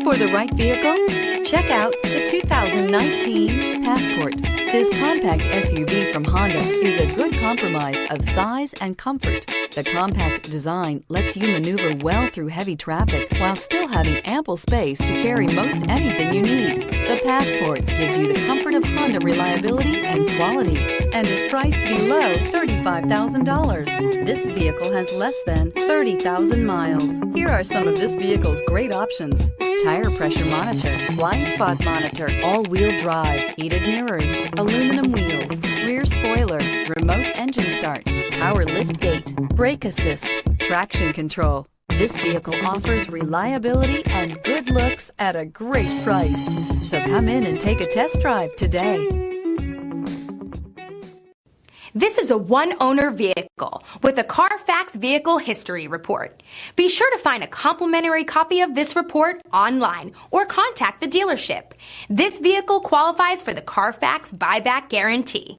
Looking for the right vehicle? Check out the 2019 Passport. This compact SUV from Honda is a good compromise of size and comfort. The compact design lets you maneuver well through heavy traffic while still having ample space to carry most anything you need. The Passport gives you the comfort of Honda reliability and quality and is priced below $35,000. This vehicle has less than 30,000 miles. Here are some of this vehicle's great options: tire pressure monitor, blind spot monitor, all-wheel drive, heated mirrors, aluminum wheels, rear spoiler, remote engine start, power lift gate, brake assist, traction control. This vehicle offers reliability and good looks at a great price. So come in and take a test drive today. This is a one-owner vehicle with a Carfax Vehicle History Report. Be sure to find a complimentary copy of this report online or contact the dealership. This vehicle qualifies for the Carfax Buyback Guarantee.